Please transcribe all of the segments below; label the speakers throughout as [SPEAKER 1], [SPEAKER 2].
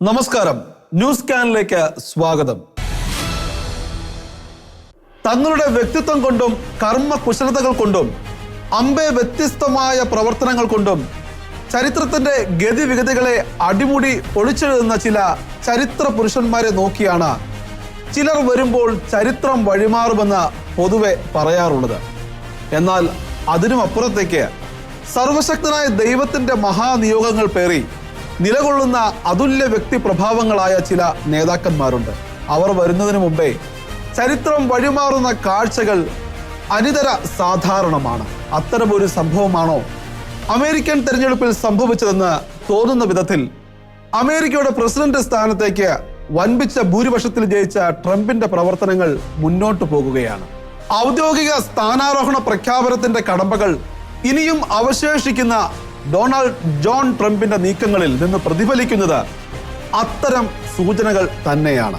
[SPEAKER 1] നമസ്കാരം, ന്യൂസ് സ്കാനിലേക്ക് സ്വാഗതം. തങ്ങളുടെ വ്യക്തിത്വം കൊണ്ടും കർമ്മകുശലതകൾ കൊണ്ടും വ്യത്യസ്തമായ പ്രവർത്തനങ്ങൾ കൊണ്ടും ചരിത്രത്തിന്റെ ഗതിവിഗതികളെ അടിമുടി പൊളിച്ചെഴുതുന്ന ചില ചരിത്ര പുരുഷന്മാരെ നോക്കിയാണ് ചിലർ വരുമ്പോൾ ചരിത്രം വഴിമാറുമെന്ന് പൊതുവെ പറയാറുള്ളത്. എന്നാൽ അതിനുമപ്പുറത്തേക്ക് സർവശക്തനായ ദൈവത്തിന്റെ മഹാനിയോഗങ്ങൾ പേറി നിലകൊള്ളുന്ന അതുല്യ വ്യക്തി പ്രഭാവങ്ങളായ ചില നേതാക്കന്മാരുണ്ട്. അവർ വരുന്നതിന് മുമ്പേ ചരിത്രം വഴിമാറുന്ന കാഴ്ചകൾ അനിതര സാധാരണമാണ്. അത്തരമൊരു സംഭവമാണോ അമേരിക്കൻ തെരഞ്ഞെടുപ്പിൽ സംഭവിച്ചതെന്ന് തോന്നുന്ന വിധത്തിൽ അമേരിക്കയുടെ പ്രസിഡന്റ് സ്ഥാനത്തേക്ക് വൻപിച്ച ഭൂരിപക്ഷത്തിൽ ജയിച്ച ട്രംപിന്റെ പ്രവർത്തനങ്ങൾ മുന്നോട്ടു പോകുകയാണ്. ഔദ്യോഗിക സ്ഥാനാരോഹണ പ്രഖ്യാപനത്തിന്റെ കടമ്പകൾ ഇനിയും അവശേഷിക്കുന്ന ഡൊണാൾഡ് ജോൺ ട്രംപിന്റെ നീക്കങ്ങളിൽ നിന്ന് പ്രതിഫലിക്കുന്നത് അത്തരം സൂചനകൾ തന്നെയാണ്.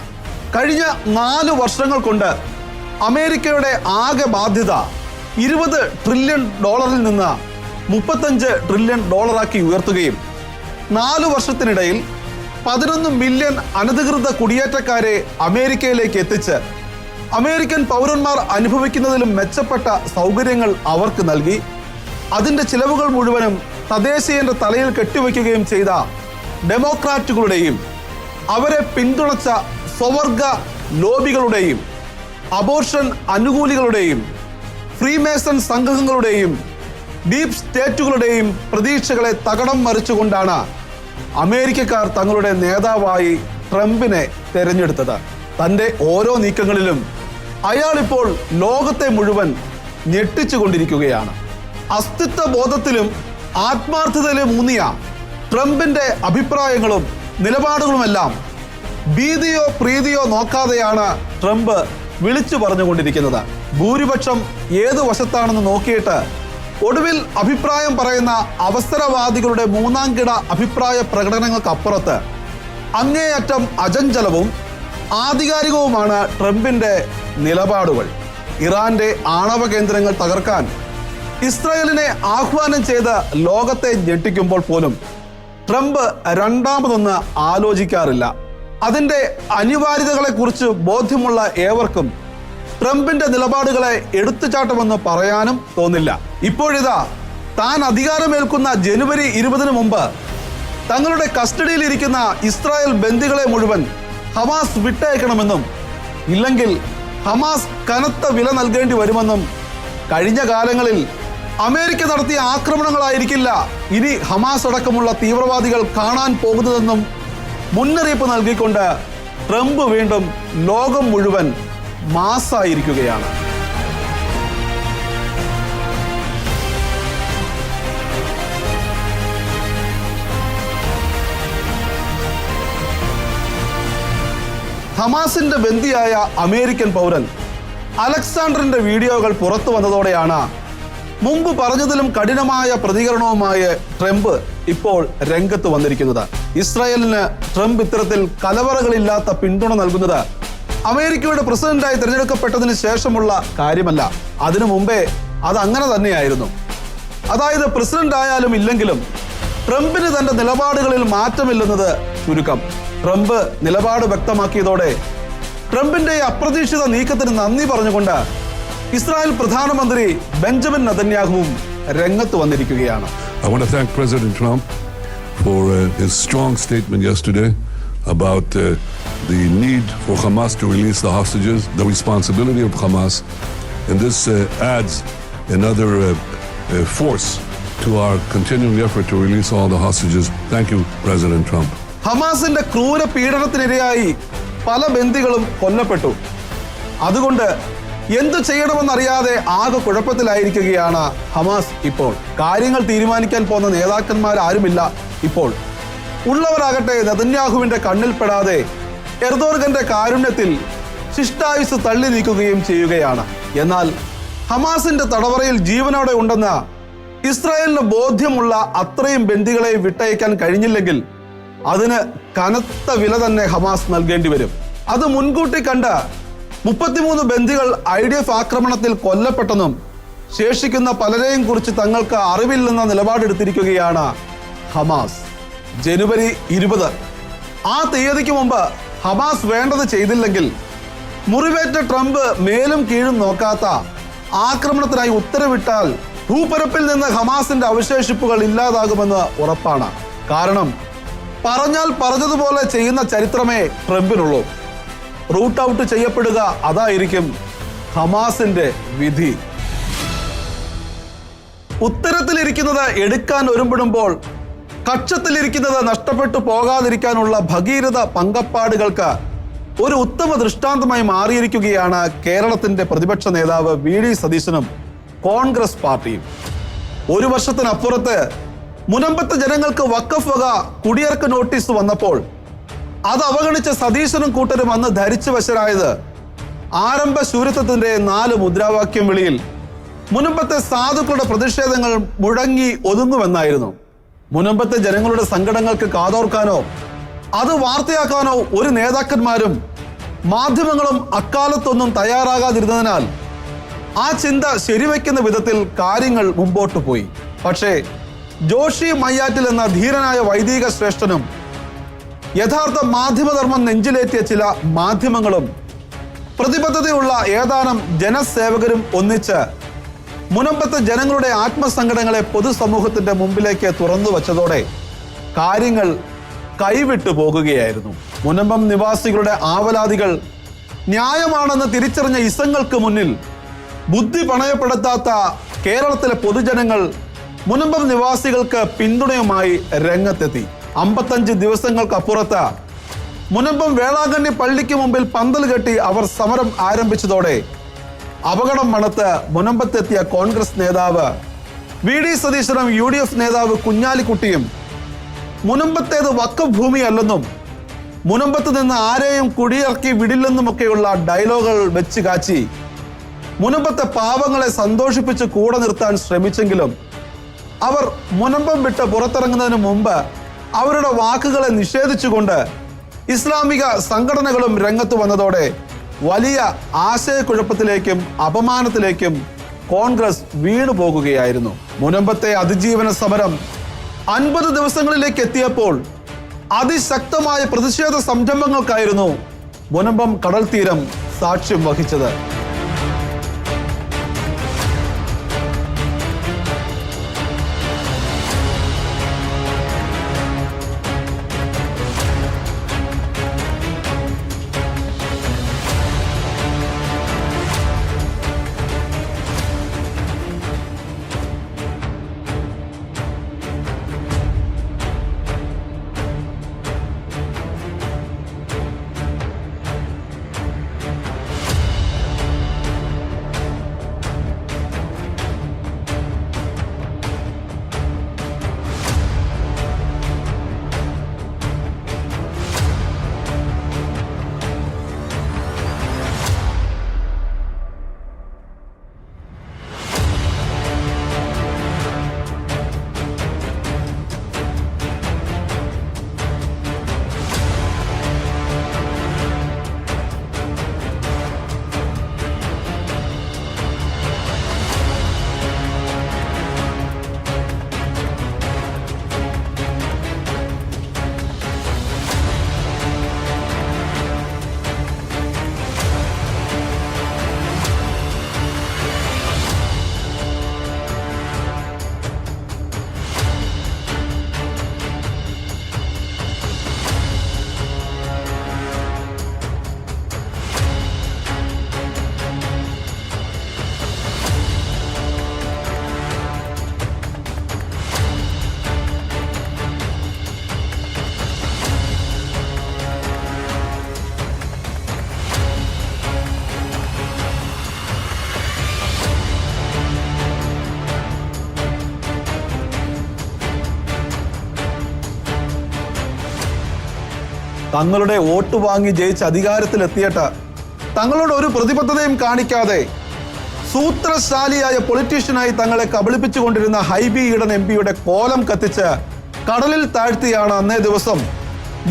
[SPEAKER 1] കഴിഞ്ഞ 4 വർഷങ്ങൾ കൊണ്ട് അമേരിക്കയുടെ ആകെ ബാധ്യത $20 ട്രില്യൺ നിന്ന് $35 ട്രില്യൺ ഉയർത്തുകയും 4 വർഷത്തിനിടയിൽ 11 മില്യൺ അനധികൃത കുടിയേറ്റക്കാരെ അമേരിക്കയിലേക്ക് എത്തിച്ച് അമേരിക്കൻ പൗരന്മാർ അനുഭവിക്കുന്നതിലും മെച്ചപ്പെട്ട സൗകര്യങ്ങൾ അവർക്ക് നൽകി അതിന്റെ ചിലവുകൾ മുഴുവനും തദ്ദേശീയന്റെ തലയിൽ കെട്ടിവെക്കുകയും ചെയ്ത ഡെമോക്രാറ്റുകളുടെയും അവരെ പിന്തുണച്ച സ്വവർഗ ലോബികളുടെയും അബോർഷൻ അനുകൂലികളുടെയും ഫ്രീമേസൺ സംഘങ്ങളുടെയും ഡീപ് സ്റ്റേറ്റുകളുടെയും പ്രതീക്ഷകളെ തകിടം മറിച്ചുകൊണ്ടാണ് അമേരിക്കക്കാർ തങ്ങളുടെ നേതാവായി ട്രംപിനെ തെരഞ്ഞെടുത്തത്. തൻ്റെ ഓരോ നീക്കങ്ങളിലും അയാളിപ്പോൾ ലോകത്തെ മുഴുവൻ ഞെട്ടിച്ചുകൊണ്ടിരിക്കുകയാണ്. അസ്തിത്വ ബോധത്തിലും ആത്മാർത്ഥതയിലും ഊന്നിയ ട്രംപിന്റെ അഭിപ്രായങ്ങളും നിലപാടുകളുമെല്ലാം ഭീതിയോ പ്രീതിയോ നോക്കാതെയാണ് ട്രംപ് വിളിച്ചു പറഞ്ഞുകൊണ്ടിരിക്കുന്നത്. ഭൂരിപക്ഷം ഏതു വശത്താണെന്ന് നോക്കിയിട്ട് ഒടുവിൽ അഭിപ്രായം പറയുന്ന അവസരവാദികളുടെ മൂന്നാംകിട അഭിപ്രായ പ്രകടനങ്ങൾക്കപ്പുറത്ത് അങ്ങേയറ്റം അചഞ്ചലവും ആധികാരികവുമാണ് ട്രംപിന്റെ നിലപാടുകൾ. ഇറാന്റെ ആണവ കേന്ദ്രങ്ങൾ തകർക്കാൻ ഇസ്രായേലിനെ ആഹ്വാനം ചെയ്ത് ലോകത്തെ ഞെട്ടിക്കുമ്പോൾ പോലും ട്രംപ് രണ്ടാമതൊന്ന് ആലോചിക്കാറില്ല. അതിന്റെ അനിവാര്യതകളെ കുറിച്ച് ബോധ്യമുള്ള ഏവർക്കും ട്രംപിന്റെ നിലപാടുകളെ എടുത്തുചാട്ടമെന്ന് പറയാനും തോന്നില്ല. ഇപ്പോഴിതാ താൻ അധികാരമേൽക്കുന്ന ജനുവരി 20 മുമ്പ് തങ്ങളുടെ കസ്റ്റഡിയിലിരിക്കുന്ന ഇസ്രായേൽ ബന്ദികളെ മുഴുവൻ ഹമാസ് വിട്ടയക്കണമെന്നും ഇല്ലെങ്കിൽ ഹമാസ് കനത്ത വില നൽകേണ്ടി വരുമെന്നും കഴിഞ്ഞ കാലങ്ങളിൽ അമേരിക്ക നടത്തിയ ആക്രമണങ്ങളായിരിക്കില്ല ഇനി ഹമാസ് അടക്കമുള്ള തീവ്രവാദികൾ കാണാൻ പോകുന്നതെന്നും മുന്നറിയിപ്പ് നൽകിക്കൊണ്ട് ട്രംപ് വീണ്ടും ലോകം മുഴുവൻ മാസായിരിക്കുകയാണ്. ഹമാസിന്റെ ബന്ദിയായ അമേരിക്കൻ പൗരൻ അലക്സാണ്ടറിന്റെ വീഡിയോകൾ പുറത്തു വന്നതോടെയാണ് മുമ്പ് പറഞ്ഞതിലും കഠിനമായ പ്രതികരണവുമായി ട്രംപ് ഇപ്പോൾ രംഗത്ത് വന്നിരിക്കുന്നത്. ഇസ്രായേലിന് ട്രംപ് ഇത്തരത്തിൽ കലവറകളില്ലാത്ത പിന്തുണ നൽകുന്നത് അമേരിക്കയുടെ പ്രസിഡന്റായി തിരഞ്ഞെടുക്കപ്പെട്ടതിന് ശേഷമുള്ള കാര്യമല്ല. അതിനു മുമ്പേ അത് അങ്ങനെ തന്നെയായിരുന്നു. അതായത് പ്രസിഡന്റ് ആയാലും ഇല്ലെങ്കിലും ട്രംപിന് തന്റെ നിലപാടുകളിൽ മാറ്റമില്ലെന്നത് ചുരുക്കം. ട്രംപ് നിലപാട് വ്യക്തമാക്കിയതോടെ ട്രംപിന്റെ അപ്രതീക്ഷിത നീക്കത്തിന് നന്ദി പറഞ്ഞുകൊണ്ട് ഇസ്രായേൽ പ്രധാനമന്ത്രി ബെഞ്ചമിൻ നെതന്യാഹുവും രംഗത്ത് വന്നിരിക്കുകയാണ്.
[SPEAKER 2] I want to thank President Trump for his strong statement yesterday about the need for Hamas to release the hostages, the responsibility of Hamas, and this adds another force to our continuing effort to release all the hostages. Thank you, President Trump.
[SPEAKER 1] ഹമാസിന്റെ ക്രൂര പീഡനത്തിനിരയായി പല ബന്ദികളും കൊല്ലപ്പെട്ടു. അതുകൊണ്ട് എന്തു ചെയ്യണമെന്നറിയാതെ ആകെ കുഴപ്പത്തിലായിരിക്കുകയാണ് Hamas. ഇപ്പോൾ കാര്യങ്ങൾ തീരുമാനിക്കാൻ പോകുന്ന നേതാക്കന്മാരാരുമില്ല. ഇപ്പോൾ ഉള്ളവരാകട്ടെ നെതന്യാഹുവിന്റെ കണ്ണിൽപ്പെടാതെ എർദോഗന്റെ കാരുണ്യത്തിൽ ശിഷ്ടായുസ് തള്ളി നീക്കുകയും ചെയ്യുകയാണ്. എന്നാൽ ഹമാസിന്റെ തടവറയിൽ ജീവനോടെ ഉണ്ടെന്ന ഇസ്രായേലിന് ബോധ്യമുള്ള അത്രയും ബന്ദികളെ വിട്ടയക്കാൻ കഴിഞ്ഞില്ലെങ്കിൽ അതിന് കനത്ത വില തന്നെ ഹമാസ് നൽകേണ്ടി വരും. അത് മുൻകൂട്ടി കണ്ട 33 ബന്ദികൾ IDF ആക്രമണത്തിൽ കൊല്ലപ്പെട്ടെന്നും ശേഷിക്കുന്ന പലരെയും കുറിച്ച് തങ്ങൾക്ക് അറിവില്ലെന്ന നിലപാടെടുത്തിരിക്കുകയാണ് ഹമാസ്. ജനുവരി 20 ആ തീയതിക്ക് മുമ്പ് ഹമാസ് വേണ്ടത് ചെയ്തില്ലെങ്കിൽ മുറിവേറ്റ ട്രംപ് മേലും കീഴും നോക്കാത്ത ആക്രമണത്തിനായി ഉത്തരവിട്ടാൽ ഭൂപരപ്പിൽ നിന്ന് ഹമാസിന്റെ അവശേഷിപ്പുകൾ ഇല്ലാതാകുമെന്ന് ഉറപ്പാണ്. കാരണം പറഞ്ഞാൽ പറഞ്ഞതുപോലെ ചെയ്യുന്ന ചരിത്രമേ ട്രംപിനുള്ളൂ. റൂട്ട് ഔട്ട് ചെയ്യപ്പെടുക അതായിരിക്കും ഹമാസിന്റെ വിധി. ഉത്തരത്തിലിരിക്കുന്നത് എടുക്കാൻ ഒരുമ്പിടുമ്പോൾ കക്ഷത്തിലിരിക്കുന്നത് നഷ്ടപ്പെട്ടു പോകാതിരിക്കാനുള്ള ഭഗീരഥ പങ്കപ്പാടുകൾക്ക് ഒരു ഉത്തമ ദൃഷ്ടാന്തമായി മാറിയിരിക്കുകയാണ് കേരളത്തിന്റെ പ്രതിപക്ഷ നേതാവ് വി.ഡി. സതീശനും കോൺഗ്രസ് പാർട്ടിയും. ഒരു വർഷത്തിനപ്പുറത്ത് മുനമ്പത്തെ ജനങ്ങൾക്ക് വഖഫ് വക കുടിയിറക്ക് നോട്ടീസ് വന്നപ്പോൾ അത് അവഗണിച്ച സതീശനും കൂട്ടരും അന്ന് ധരിച്ചു വശരായത് ആരംഭ ശൂരത്വത്തിന്റെ 4 മുദ്രാവാക്യം വിളിയിൽ മുനമ്പത്തെ സാധുക്കളുടെ പ്രതിഷേധങ്ങൾ മുഴങ്ങി ഒതുങ്ങുമെന്നായിരുന്നു. മുനമ്പത്തെ ജനങ്ങളുടെ സങ്കടങ്ങൾക്ക് കാതോർക്കാനോ അത് വാർത്തയാക്കാനോ ഒരു നേതാക്കന്മാരും മാധ്യമങ്ങളും അക്കാലത്തൊന്നും തയ്യാറാകാതിരുന്നതിനാൽ ആ ചിന്ത ശരിവെക്കുന്ന വിധത്തിൽ കാര്യങ്ങൾ മുമ്പോട്ട് പോയി. പക്ഷേ ജോഷി മയ്യാറ്റിൽ എന്ന ധീരനായ വൈദിക ശ്രേഷ്ഠനും യഥാർത്ഥ മാധ്യമധർമ്മം നെഞ്ചിലേറ്റിയ ചില മാധ്യമങ്ങളും പ്രതിബദ്ധതയുള്ള ഏതാനും ജനസേവകരും ഒന്നിച്ച് മുനമ്പത്തെ ജനങ്ങളുടെ ആത്മസങ്കടങ്ങളെ പൊതുസമൂഹത്തിന്റെ മുമ്പിലേക്ക് തുറന്നു വച്ചതോടെ കാര്യങ്ങൾ കൈവിട്ടു പോകുകയായിരുന്നു. മുനമ്പം നിവാസികളുടെ ആവലാതികൾ ന്യായമാണെന്ന് തിരിച്ചറിഞ്ഞ ഇസങ്ങൾക്ക് മുന്നിൽ ബുദ്ധി പണയപ്പെടുത്താത്ത കേരളത്തിലെ പൊതുജനങ്ങൾ മുനമ്പം നിവാസികൾക്ക് പിന്തുണയുമായി രംഗത്തെത്തി. 55 ദിവസങ്ങൾക്കപ്പുറത്ത് മുനമ്പം വേളാങ്കണ്ണി പള്ളിക്ക് മുമ്പിൽ പന്തൽ കെട്ടി അവർ സമരം ആരംഭിച്ചതോടെ അപകടം മണത്ത് മുനമ്പത്തെത്തിയ കോൺഗ്രസ് നേതാവ് വി.ഡി. സതീശനും UDF നേതാവ് കുഞ്ഞാലിക്കുട്ടിയും മുനമ്പത്തേത് വഖഫ് ഭൂമിയല്ലെന്നും മുനമ്പത്ത് നിന്ന് ആരെയും കുടിയിറക്കി വിടില്ലെന്നുമൊക്കെയുള്ള ഡയലോഗുകൾ വെച്ച് കാച്ചി മുനമ്പത്തെ പാവങ്ങളെ സന്തോഷിപ്പിച്ച് കൂടെ നിർത്താൻ ശ്രമിച്ചെങ്കിലും അവർ മുനമ്പം വിട്ട് പുറത്തിറങ്ങുന്നതിന് മുമ്പ് അവരുടെ വാക്കുകളെ നിഷേധിച്ചുകൊണ്ട് ഇസ്ലാമിക സംഘടനകളും രംഗത്ത് വന്നതോടെ വലിയ ആശയക്കുഴപ്പത്തിലേക്കും അപമാനത്തിലേക്കും കോൺഗ്രസ് വീണു പോകുകയായിരുന്നു. മുനമ്പത്തെ അതിജീവന സമരം 50 ദിവസങ്ങളിലേക്ക് എത്തിയപ്പോൾ അതിശക്തമായ പ്രതിഷേധ സംരംഭങ്ങൾക്കായിരുന്നു മുനമ്പം കടൽ തീരം സാക്ഷ്യം വഹിച്ചത്. തങ്ങളുടെ വോട്ട് വാങ്ങി ജയിച്ച് അധികാരത്തിലെത്തിയിട്ട് തങ്ങളോട് ഒരു പ്രതിബദ്ധതയും കാണിക്കാതെ സൂത്രശാലിയായ പൊളിറ്റീഷ്യനായി തങ്ങളെ കബളിപ്പിച്ചുകൊണ്ടിരുന്ന ഹൈബി ഈഡൻ MP-യുടെ കോലം കത്തിച്ച് കടലിൽ താഴ്ത്തിയാണ് അന്നേ ദിവസം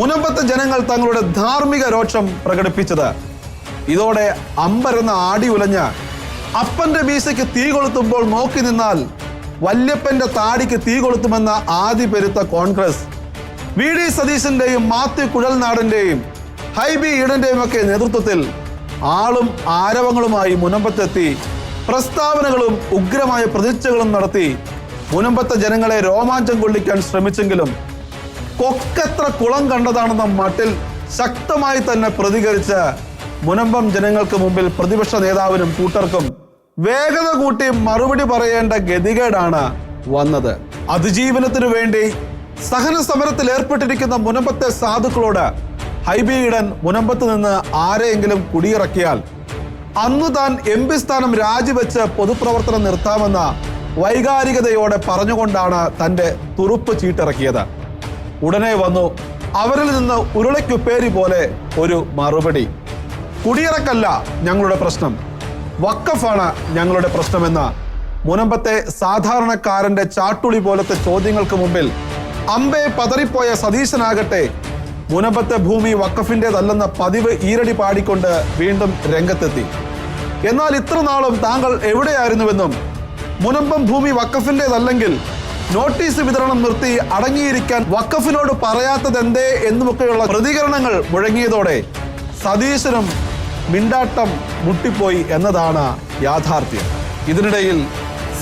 [SPEAKER 1] മുനമ്പത്തെ ജനങ്ങൾ തങ്ങളുടെ ധാർമ്മിക രോഷം പ്രകടിപ്പിച്ചത്. ഇതോടെ അമ്പരന്ന ആടി ഉലഞ്ഞ് അപ്പന്റെ മീശയ്ക്ക് തീ കൊളുത്തുമ്പോൾ നോക്കി നിന്നാൽ വല്യപ്പന്റെ താടിക്ക് തീ കൊളുത്തുമെന്ന ആദി പെരുത്ത കോൺഗ്രസ് VD സതീശന്റെയും മാത്യു കുഴൽനാടന്റെയും ഹൈബി ഈഡന്റെയും ഒക്കെ നേതൃത്വത്തിൽ ആളും ആരവങ്ങളുമായി മുനമ്പത്തെത്തി പ്രസ്താവനകളും ഉഗ്രമായ പ്രതിച്ഛകളും നടത്തി മുനമ്പത്തെ ജനങ്ങളെ രോമാഞ്ചം കൊള്ളിക്കാൻ ശ്രമിച്ചെങ്കിലും കൊക്കെത്ര കുളം കണ്ടതാണെന്ന മട്ടിൽ ശക്തമായി തന്നെ പ്രതികരിച്ച് മുനമ്പം ജനങ്ങൾക്ക് മുമ്പിൽ പ്രതിപക്ഷ നേതാവിനും കൂട്ടർക്കും വേഗത കൂട്ടി മറുപടി പറയേണ്ട ഗതികേടാണ് വന്നത്. അതിജീവനത്തിനു വേണ്ടി സഹന സമരത്തിൽ ഏർപ്പെട്ടിരിക്കുന്ന മുനമ്പത്തെ സാധുക്കളോട് ഹൈബി ഈഡൻ മുനമ്പത്ത് നിന്ന് ആരെയെങ്കിലും കുടിയിറക്കിയാൽ അന്നു താൻ MP സ്ഥാനം രാജിവെച്ച് പൊതുപ്രവർത്തനം നിർത്താമെന്ന വൈകാരികതയോടെ പറഞ്ഞുകൊണ്ടാണ് തന്റെ തുറുപ്പ് ചീട്ടിറക്കിയത്. ഉടനെ വന്നു അവരിൽ നിന്ന് ഉരുളയ്ക്കുപ്പേരി പോലെ ഒരു മറുപടി. കുടിയിറക്കല്ല ഞങ്ങളുടെ പ്രശ്നം, വഖഫാണ് ഞങ്ങളുടെ പ്രശ്നമെന്ന് മുനമ്പത്തെ സാധാരണക്കാരന്റെ ചാട്ടുളി പോലത്തെ ചോദ്യങ്ങൾക്ക് മുമ്പിൽ അമ്പെ പതറിപ്പോയ സതീശനാകട്ടെ മുനമ്പത്തെ ഭൂമി വഖഫിൻ്റെതല്ലെന്ന പതിവ് ഈരടി പാടിക്കൊണ്ട് വീണ്ടും രംഗത്തെത്തി. എന്നാൽ ഇത്ര നാളും താങ്കൾ എവിടെയായിരുന്നുവെന്നും മുനമ്പം ഭൂമി വഖഫിൻ്റെതല്ലെങ്കിൽ നോട്ടീസ് വിതരണം നിർത്തി അടങ്ങിയിരിക്കാൻ വഖഫിനോട് പറയാത്തതെന്തേ എന്നുമൊക്കെയുള്ള പ്രതികരണങ്ങൾ മുഴങ്ങിയതോടെ സതീശനും മിണ്ടാട്ടം മുട്ടിപ്പോയി എന്നതാണ് യാഥാർത്ഥ്യം. ഇതിനിടയിൽ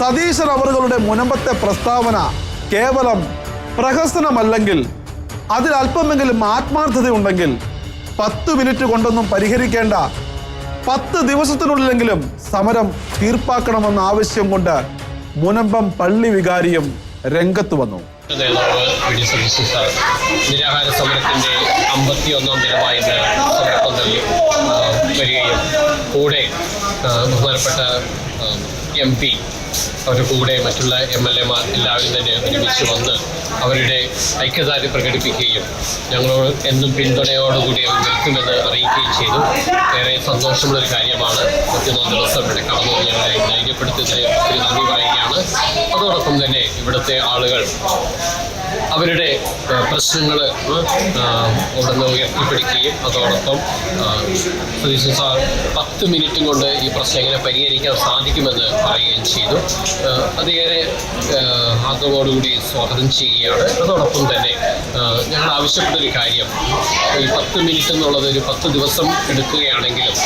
[SPEAKER 1] സതീശൻ അവറുകളുടെ മുനമ്പത്തെ പ്രസ്താവന കേവലം പ്രഹസനമല്ലെങ്കിൽ അതിൽ അല്പമെങ്കിലും ആത്മാർത്ഥതയുണ്ടെങ്കിൽ 10 മിനിറ്റ് കൊണ്ടൊന്നും പരിഹരിക്കേണ്ട 10 ദിവസത്തിനുള്ളിലെങ്കിലും സമരം തീർപ്പാക്കണമെന്ന ആവശ്യം കൊണ്ട് മുനമ്പം പള്ളി വികാരിയും രംഗത്ത് വന്നു.
[SPEAKER 3] നേതാവ് VD സതീശൻ സാർ നിരാഹാര സമരത്തിന്റെ 51ാം ദിനമായി സമരപ്പന്തലിൽ വരികയും കൂടെ ബഹുമാനപ്പെട്ട MP അവരുടെ കൂടെ മറ്റുള്ള MLA-മാർ എല്ലാവരും തന്നെ ഒരുമിച്ച് വന്ന് അവരുടെ ഐക്യദാർഢ്യം പ്രകടിപ്പിക്കുകയും ഞങ്ങളോട് എന്നും പിന്തുണയോടുകൂടി അവർ നിൽക്കുമെന്ന് അറിയിക്കുകയും ചെയ്തു. ഏറെ സന്തോഷമുള്ളൊരു കാര്യമാണ്. 104 ദിവസം ഇവിടെ കടന്നു ഞങ്ങളെ ധൈര്യപ്പെടുത്തിയതിന് ഒത്തിരി നന്ദി പറയുകയാണ്. അതോടൊപ്പം തന്നെ ഇവിടുത്തെ ആളുകൾ അവരുടെ പ്രശ്നങ്ങൾ ഉടനെ ഉയർത്തിപ്പിടിക്കുകയും അതോടൊപ്പം സതീശൻ സാർ 10 മിനിറ്റും കൊണ്ട് ഈ പ്രശ്നം എങ്ങനെ പരിഹരിക്കാൻ സാധിക്കുമെന്ന് പറയുകയും ചെയ്തു. അതേറെ ആഗ്രഹത്തോടുകൂടി സ്വാഗതം ചെയ്യുകയാണ്. അതോടൊപ്പം തന്നെ ഞങ്ങൾ ആവശ്യപ്പെട്ടൊരു കാര്യം, ഈ 10 മിനിറ്റ് എന്നുള്ളത് ഒരു 10 ദിവസം എടുക്കുകയാണെങ്കിലും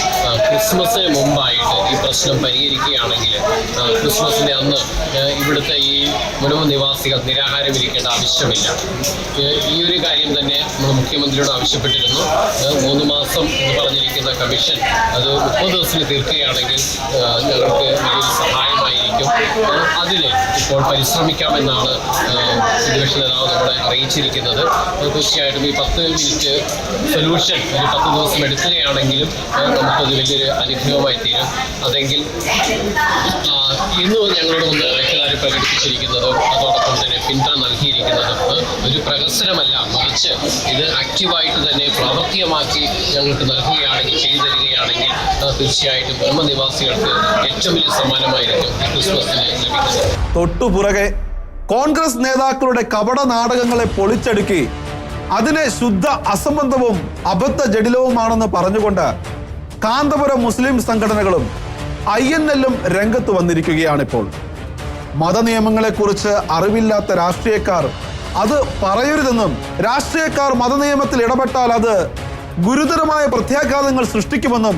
[SPEAKER 3] ക്രിസ്മസിന് മുമ്പായിട്ട് ഈ പ്രശ്നം പരിഹരിക്കുകയാണെങ്കിൽ ക്രിസ്മസിൻ്റെ അന്ന് ഇവിടുത്തെ ഈ മുനമ്പം നിവാസികൾ നിരാഹാരം ഇരിക്കേണ്ട ആവശ്യമില്ല. ഈ ഒരു കാര്യം തന്നെ നമ്മൾ മുഖ്യമന്ത്രിയോട് ആവശ്യപ്പെട്ടിരുന്നു. 3 മാസം എന്ന് പറഞ്ഞിരിക്കുന്ന കമ്മീഷൻ അത് 30 ദിവസത്തിൽ തീർക്കുകയാണെങ്കിൽ ഞങ്ങൾക്ക് വലിയൊരു സഹായമായിരിക്കും. അതിന് ഇപ്പോൾ പരിശ്രമിക്കാമെന്നാണ് പ്രതിപക്ഷ നേതാവ് നമ്മളെ അറിയിച്ചിരിക്കുന്നത്. തീർച്ചയായിട്ടും ഈ 10 മിനിറ്റ് സൊല്യൂഷൻ ഒരു 10 ദിവസം എടുക്കുകയാണെങ്കിലും നമുക്കത് വലിയൊരു അനുഗ്രഹമായി തീരും. അതെങ്കിൽ ഇന്ന് ഞങ്ങളോട് ഒന്ന് ഐക്യദാർഢ്യം പ്രകടിപ്പിച്ചിരിക്കുന്നതും അതോടൊപ്പം തന്നെ പിന്തുണ നൽകിയിരിക്കുന്നതും ഒരു പ്രഹസനമല്ല, മറിച്ച് ഇത് ആക്റ്റീവായിട്ട് തന്നെ പ്രാവർത്തികമാക്കി ഞങ്ങൾക്ക് നൽകുകയാണെങ്കിൽ, ചെയ്തു തരികയാണെങ്കിൽ തീർച്ചയായിട്ടും ബ്രഹ്മ നിവാസികൾക്ക് ഏറ്റവും വലിയ സമ്മാനമായിരിക്കും ക്രിസ്മസിന് ലഭിക്കുന്നത്.
[SPEAKER 1] തൊട്ടുപുറകെ കോൺഗ്രസ് നേതാക്കളുടെ കപട നാടകങ്ങളെ പൊളിച്ചടുക്കി അതിനെ ശുദ്ധ അസംബന്ധവും അബദ്ധ ജഡിലവുമാണെന്ന് പറഞ്ഞുകൊണ്ട് കാന്തപുരം മുസ്ലിം സംഘടനകളും INL-ഉം രംഗത്ത് വന്നിരിക്കുകയാണിപ്പോൾ. മതനിയമങ്ങളെക്കുറിച്ച് അറിവില്ലാത്ത രാഷ്ട്രീയക്കാർ അത് പറയരുതെന്നും രാഷ്ട്രീയക്കാർ മതനിയമത്തിൽ ഇടപെട്ടാൽ അത് ഗുരുതരമായ പ്രത്യാഘാതങ്ങൾ സൃഷ്ടിക്കുമെന്നും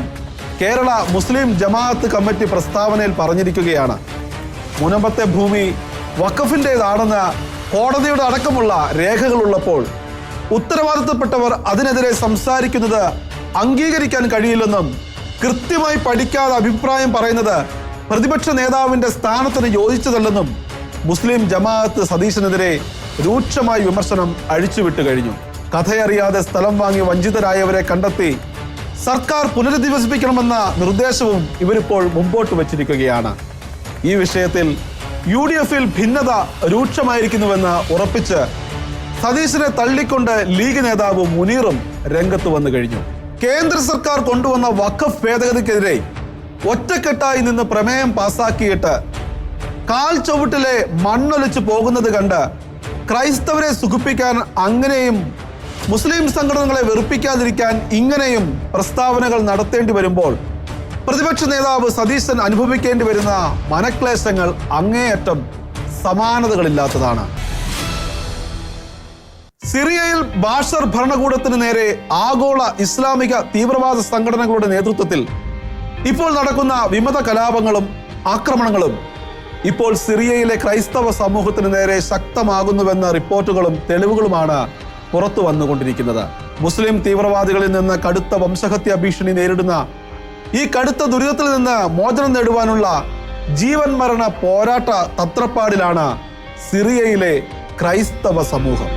[SPEAKER 1] കേരള മുസ്ലിം ജമാഅത്ത് കമ്മിറ്റി പ്രസ്താവനയിൽ പറഞ്ഞിരിക്കുകയാണ്. മുനമ്പത്തെ ഭൂമി വഖഫിൻ്റെതാണെന്ന് കോടതിയുടെ അടക്കമുള്ള രേഖകളുള്ളപ്പോൾ ഉത്തരവാദിത്തപ്പെട്ടവർ അതിനെതിരെ സംസാരിക്കുന്നത് അംഗീകരിക്കാൻ കഴിയില്ലെന്നും കൃത്യമായി പഠിക്കാതെ അഭിപ്രായം പറയുന്നത് പ്രതിപക്ഷ നേതാവിന്റെ സ്ഥാനത്തിന് യോജിച്ചതല്ലെന്നും മുസ്ലിം ജമാഅത്ത് സതീശനെതിരെ രൂക്ഷമായ വിമർശനം അഴിച്ചുവിട്ട് കഴിഞ്ഞു. കഥയറിയാതെ സ്ഥലം വാങ്ങി വഞ്ചിതരായവരെ കണ്ടെത്തി സർക്കാർ പുനരധിവസിപ്പിക്കണമെന്ന നിർദ്ദേശവും ഇവരിപ്പോൾ മുമ്പോട്ട് വച്ചിരിക്കുകയാണ്. ഈ വിഷയത്തിൽ UDF-ൽ ഭിന്നത രൂക്ഷമായിരിക്കുന്നുവെന്ന് ഉറപ്പിച്ച് സതീശനെ തള്ളിക്കൊണ്ട് ലീഗ് നേതാവ് മുനീറും രംഗത്ത് വന്നു കഴിഞ്ഞു. കേന്ദ്ര സർക്കാർ കൊണ്ടുവന്ന വഖഫ് ഭേദഗതിക്കെതിരെ ഒറ്റക്കെട്ടായി നിന്ന് പ്രമേയം പാസാക്കിയിട്ട് കാൽ ചവിട്ടിലെ മണ്ണൊലിച്ചു പോകുന്നത് കണ്ട് ക്രൈസ്തവരെ സുഖിപ്പിക്കാൻ അങ്ങനെയും മുസ്ലിം സംഘടനകളെ വെറുപ്പിക്കാതിരിക്കാൻ ഇങ്ങനെയും പ്രസ്താവനകൾ നടത്തേണ്ടി വരുമ്പോൾ പ്രതിപക്ഷ നേതാവ് സതീശൻ അനുഭവിക്കേണ്ടി വരുന്ന മനക്ലേശങ്ങൾ അങ്ങേയറ്റം സമാനതകളില്ലാത്തതാണ്. സിറിയയിൽ ബാഷർ ഭരണകൂടത്തിന് നേരെ ആഗോള ഇസ്ലാമിക തീവ്രവാദ സംഘടനകളുടെ നേതൃത്വത്തിൽ ഇപ്പോൾ നടക്കുന്ന വിമത കലാപങ്ങളും ആക്രമണങ്ങളും ഇപ്പോൾ സിറിയയിലെ ക്രൈസ്തവ സമൂഹത്തിന് നേരെ ശക്തമാകുന്നുവെന്ന റിപ്പോർട്ടുകളും തെളിവുകളുമാണ് പുറത്തു വന്നുകൊണ്ടിരിക്കുന്നത്. മുസ്ലിം തീവ്രവാദികളിൽ നിന്ന് കടുത്ത വംശഹത്യാ ഭീഷണി നേരിടുന്ന ഈ കടുത്ത ദുരിതത്തിൽ നിന്ന് മോചനം നേടുവാനുള്ള ജീവൻ മരണ പോരാട്ട തത്രപ്പാടിലാണ് സിറിയയിലെ ക്രൈസ്തവ സമൂഹം.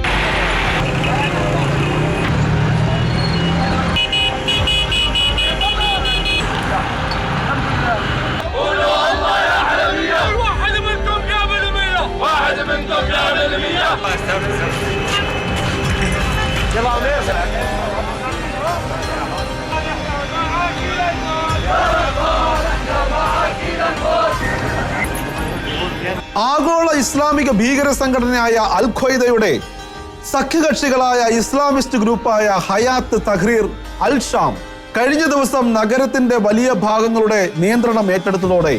[SPEAKER 1] ആഗോള ഇസ്ലാമിക ഭീകര സംഘടനയായ അൽ ഖ്വയ്ദയുടെ സഖ്യകക്ഷികളായ ഇസ്ലാമിസ്റ്റ് ഗ്രൂപ്പായ ഹയാത്ത് തഹ്രീർ അൽ ഷാം കഴിഞ്ഞ ദിവസം നഗരത്തിന്റെ വലിയ ഭാഗങ്ങളുടെ നിയന്ത്രണം ഏറ്റെടുത്തതോടെ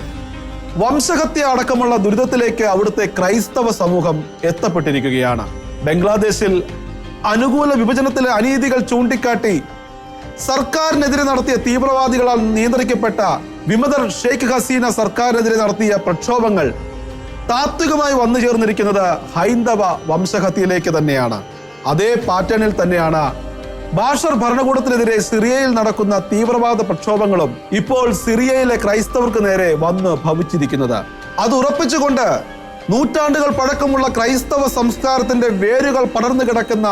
[SPEAKER 1] വംശഹത്യ അടക്കമുള്ള ദുരിതത്തിലേക്ക് അവിടുത്തെ ക്രൈസ്തവ സമൂഹം എത്തപ്പെട്ടിരിക്കുകയാണ്. ബംഗ്ലാദേശിൽ അനുകൂല വിഭജനത്തിലെ അനീതികൾ ചൂണ്ടിക്കാട്ടി സർക്കാരിനെതിരെ നടത്തിയ തീവ്രവാദികളാൽ നിയന്ത്രിക്കപ്പെട്ട വിമതർ ഷെയ്ഖ് ഹസീന സർക്കാരിനെതിരെ നടത്തിയ പ്രക്ഷോഭങ്ങൾ താത്വികമായി വന്നു ചേർന്നിരിക്കുന്നത് ഹൈന്ദവ വംശഹത്യയിലേക്ക് തന്നെയാണ്. അതേ പാറ്റേണിൽ തന്നെയാണ് ബാഷർ ഭരണകൂടത്തിനെതിരെ സിറിയയിൽ നടക്കുന്ന തീവ്രവാദ പ്രക്ഷോഭങ്ങളും ഇപ്പോൾ സിറിയയിലെ ക്രൈസ്തവർക്ക് നേരെ വന്ന് ഭവിച്ചിരിക്കുന്നത്. അത് ഉറപ്പിച്ചുകൊണ്ട് നൂറ്റാണ്ടുകൾ പഴക്കമുള്ള ക്രൈസ്തവ സംസ്കാരത്തിന്റെ വേരുകൾ പടർന്നു കിടക്കുന്ന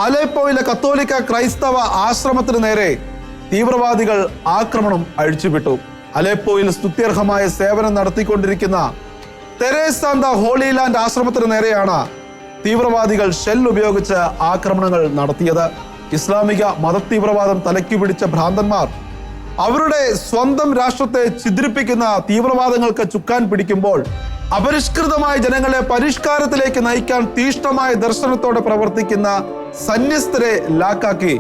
[SPEAKER 1] അലേപ്പോയിലെ കത്തോലിക്ക ക്രൈസ്തവ ആശ്രമത്തിന് നേരെ തീവ്രവാദികൾ ആക്രമണം അഴിച്ചുവിട്ടു. അലേപ്പോയിൽ സ്തുത്യർഹമായ സേവനം നടത്തിക്കൊണ്ടിരിക്കുന്ന തെരേസാന്ത ഹോളി ലാൻഡ് ആശ്രമത്തിന് നേരെയാണ് തീവ്രവാദികൾ ഷെൽ ഉപയോഗിച്ച് ആക്രമണങ്ങൾ നടത്തിയത്. ഇസ്ലാമിക മതതീവ്രവാദം തലയ്ക്കു പിടിച്ച ഭ്രാന്തന്മാർ അവരുടെ സ്വന്തം രാഷ്ട്രത്തെ ഛിദ്രിപ്പിക്കുന്ന തീവ്രവാദങ്ങൾക്ക് ചുക്കാൻ പിടിക്കുമ്പോൾ അപരിഷ്കൃതമായ ജനങ്ങളെ പരിഷ്കാരത്തിലേക്ക് നയിക്കാൻ തീഷ്ണമായ ദർശനത്തോടെ പ്രവർത്തിക്കുന്ന സന്യസ്തരെ ലാക്കാക്കി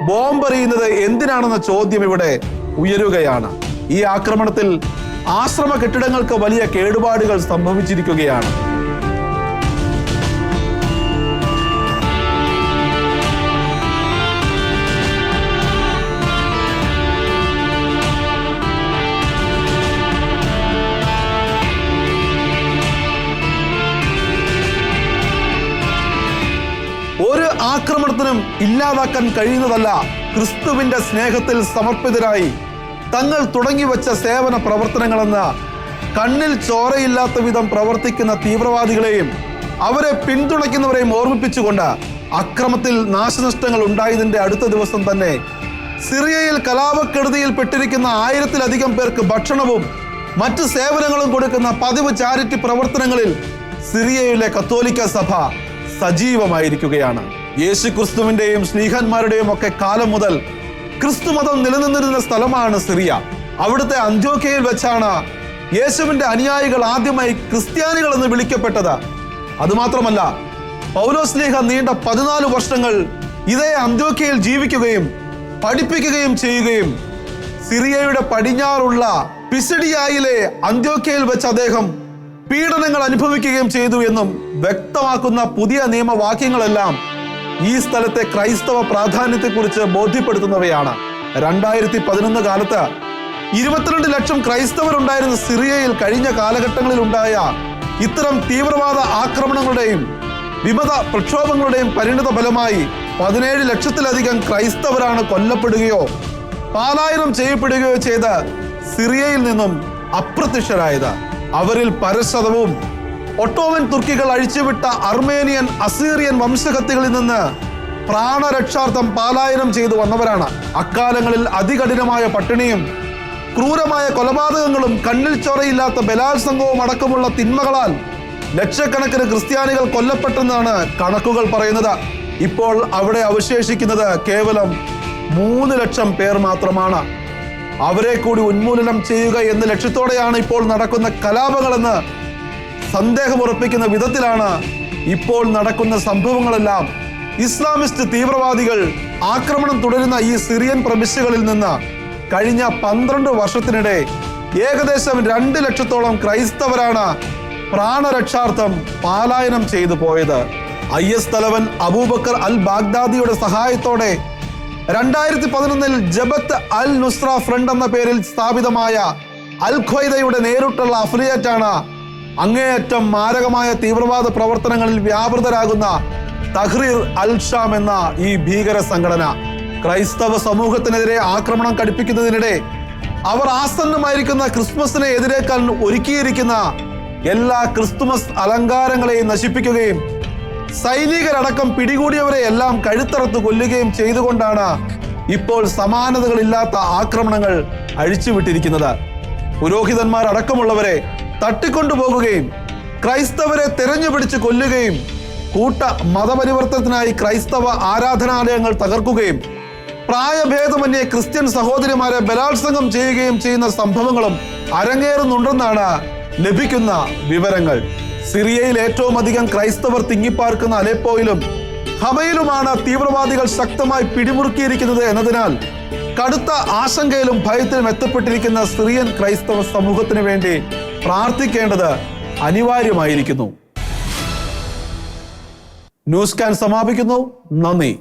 [SPEAKER 1] ബോംബെറിയുന്നത് എന്തിനാണെന്ന ചോദ്യം ഇവിടെ ഉയരുകയാണ്. ഈ ആക്രമണത്തിൽ ആശ്രമ കെട്ടിടങ്ങൾക്ക് വലിയ കേടുപാടുകൾ സംഭവിച്ചിരിക്കുകയാണ്. ഒരു ആക്രമണത്തിനും ഇല്ലാതാക്കാൻ കഴിയുന്നതല്ല ക്രിസ്തുവിന്റെ സ്നേഹത്തിൽ സമർപ്പിതരായി തങ്ങൾ തുടങ്ങിവെച്ച സേവന പ്രവർത്തനങ്ങളെന്ന് കണ്ണിൽ ചോരയില്ലാത്ത വിധം പ്രവർത്തിക്കുന്ന തീവ്രവാദികളെയും അവരെ പിന്തുണയ്ക്കുന്നവരെയും ഓർമ്മിപ്പിച്ചുകൊണ്ട് അക്രമത്തിൽ നാശനഷ്ടങ്ങൾ ഉണ്ടായതിന്റെ അടുത്ത ദിവസം തന്നെ സിറിയയിൽ കലാപക്കെടുതിയിൽ പെട്ടിരിക്കുന്ന 1000-ലധികം പേർക്ക് ഭക്ഷണവും മറ്റ് സേവനങ്ങളും കൊടുക്കുന്ന പതിവ് ചാരിറ്റി പ്രവർത്തനങ്ങളിൽ സിറിയയിലെ കത്തോലിക്ക സഭ സജീവമായിരിക്കുകയാണ്. യേശു ക്രിസ്തുവിന്റെയും സ്ലീഹന്മാരുടെയും ഒക്കെ കാലം മുതൽ ക്രിസ്തു മതം നിലനിന്നിരുന്ന സ്ഥലമാണ് സിറിയ. അവിടുത്തെ അന്ത്യോക്യയിൽ വെച്ചാണ് യേശുവിന്റെ അനുയായികൾ ആദ്യമായി ക്രിസ്ത്യാനികൾ എന്ന് വിളിക്കപ്പെട്ടത്. അതുമാത്രമല്ല, പൗലോസ്ലീഹ നീണ്ട 14 വർഷങ്ങൾ ഇതേ അന്ത്യോക്യയിൽ ജീവിക്കുകയും പഠിപ്പിക്കുകയും ചെയ്യുകയും സിറിയയുടെ പടിഞ്ഞാറുള്ള പിസിഡിയായിലെ അന്ത്യോക്യയിൽ വെച്ച് അദ്ദേഹം പീഡനങ്ങൾ അനുഭവിക്കുകയും ചെയ്തു എന്നും വ്യക്തമാക്കുന്ന പുതിയ നിയമവാക്യങ്ങളെല്ലാം ഈ സ്ഥലത്തെ ക്രൈസ്തവ പ്രാധാന്യത്തെക്കുറിച്ച് ബോധ്യപ്പെടുത്തുന്നവയാണ്. 2011 കാലത്ത് 22 ലക്ഷം ക്രൈസ്തവരുണ്ടായിരുന്ന സിറിയയിൽ കഴിഞ്ഞ കാലഘട്ടങ്ങളിൽ ഉണ്ടായ ഇത്തരം തീവ്രവാദ ആക്രമണങ്ങളുടെയും വിമത പ്രക്ഷോഭങ്ങളുടെയും പരിണിത ഫലമായി 17 ലക്ഷത്തിലധികം ക്രൈസ്തവരാണ് കൊല്ലപ്പെടുകയോ പലായനം ചെയ്യപ്പെടുകയോ ചെയ്ത് സിറിയയിൽ നിന്നും അപ്രത്യക്ഷരായത്. അവരിൽ പരശതവും ഒട്ടോമൻ തുർക്കികൾ അഴിച്ചുവിട്ട അർമേനിയൻ അസീറിയൻ വംശഹത്യകളിൽ നിന്ന് പ്രാണരക്ഷാർത്ഥം പലായനം ചെയ്തു വന്നവരാണ്. അക്കാലങ്ങളിൽ അതികഠിനമായ പട്ടിണിയും ക്രൂരമായ കൊലപാതകങ്ങളും കണ്ണിൽ ചോരയില്ലാത്ത ബലാത്സംഗവും അടക്കമുള്ള തിന്മകളാൽ ലക്ഷക്കണക്കിന് ക്രിസ്ത്യാനികൾ കൊല്ലപ്പെട്ടെന്നാണ് കണക്കുകൾ പറയുന്നത്. ഇപ്പോൾ അവിടെ അവശേഷിക്കുന്നത് കേവലം 3 ലക്ഷം പേർ മാത്രമാണ്. അവരെ കൂടി ഉന്മൂലനം ചെയ്യുക എന്ന ലക്ഷ്യത്തോടെയാണ് ഇപ്പോൾ നടക്കുന്ന കലാപങ്ങളെന്ന് സന്ദേഹമുറപ്പിക്കുന്ന വിധത്തിലാണ് ഇപ്പോൾ നടക്കുന്ന സംഭവങ്ങളെല്ലാം. ഇസ്ലാമിസ്റ്റ് തീവ്രവാദികൾ ആക്രമണം തുടരുന്ന ഈ സിറിയൻ പ്രവിശ്യകളിൽ നിന്ന് കഴിഞ്ഞ 12 വർഷത്തിനിടെ ഏകദേശം 2 ലക്ഷത്തോളം ക്രൈസ്തവരാണ് പ്രാണരക്ഷാർത്ഥം പലായനം ചെയ്തു പോയത്. IS തലവൻ അബൂബക്കർ അൽ ബാഗ്ദാദിയുടെ സഹായത്തോടെ 2011 ജബത്ത് അൽ നുസ്ര ഫ്രണ്ട് എന്ന പേരിൽ സ്ഥാപിതമായ അൽ ഖ്വയ്ദയുടെ നേരിട്ടുള്ള അഫിലിയേറ്റാണ് അങ്ങേയറ്റം മാരകമായ തീവ്രവാദ പ്രവർത്തനങ്ങളിൽ വ്യാപൃതരാകുന്ന തഹ്രീർ അൽ ഷാം എന്ന ഈ ഭീകര സംഘടന. ക്രൈസ്തവ സമൂഹത്തിനെതിരെ ആക്രമണം കടുപ്പിക്കുന്നതിനിടെ അവർ ആസന്നമായിരിക്കുന്ന ക്രിസ്മസിനെ എതിരേക്കാൻ ഒരുക്കിയിരിക്കുന്ന എല്ലാ ക്രിസ്തുമസ് അലങ്കാരങ്ങളെയും നശിപ്പിക്കുകയും സൈനികരടക്കം പിടികൂടിയവരെ എല്ലാം കഴുത്തറത്ത് കൊല്ലുകയും ചെയ്തുകൊണ്ടാണ് ഇപ്പോൾ സമാനതകളില്ലാത്ത ആക്രമണങ്ങൾ അഴിച്ചുവിട്ടിരിക്കുന്നത്. പുരോഹിതന്മാർ അടക്കമുള്ളവരെ തട്ടിക്കൊണ്ടുപോകുകയും ക്രൈസ്തവരെ തെരഞ്ഞുപിടിച്ച് കൊല്ലുകയും കൂട്ട മതപരിവർത്തനത്തിനായി ക്രൈസ്തവ ആരാധനാലയങ്ങൾ തകർക്കുകയും പ്രായഭേദമന്യേ ക്രിസ്ത്യൻ സഹോദരിമാരെ ബലാത്സംഗം ചെയ്യുകയും ചെയ്യുന്ന സംഭവങ്ങളും അരങ്ങേറുന്നുണ്ടെന്നാണ് ലഭിക്കുന്ന വിവരങ്ങൾ. സിറിയയിൽ ഏറ്റവും അധികം ക്രൈസ്തവർ തിങ്ങിപ്പാർക്കുന്ന അലെപ്പോയിലും ഹമയിലുമാണ് തീവ്രവാദികൾ ശക്തമായി പിടിമുറുക്കിയിരിക്കുന്നത് എന്നതിനാൽ കടുത്ത ആശങ്കയിലും ഭയത്തിലും എത്തപ്പെട്ടിരിക്കുന്ന സിറിയൻ ക്രൈസ്തവ സമൂഹത്തിന് വേണ്ടി പ്രാർത്ഥിക്കേണ്ടത് അനിവാര്യമായിരിക്കുന്നു. ന്യൂസ് സ്കാൻ സമാപിക്കുന്നു. നന്ദി.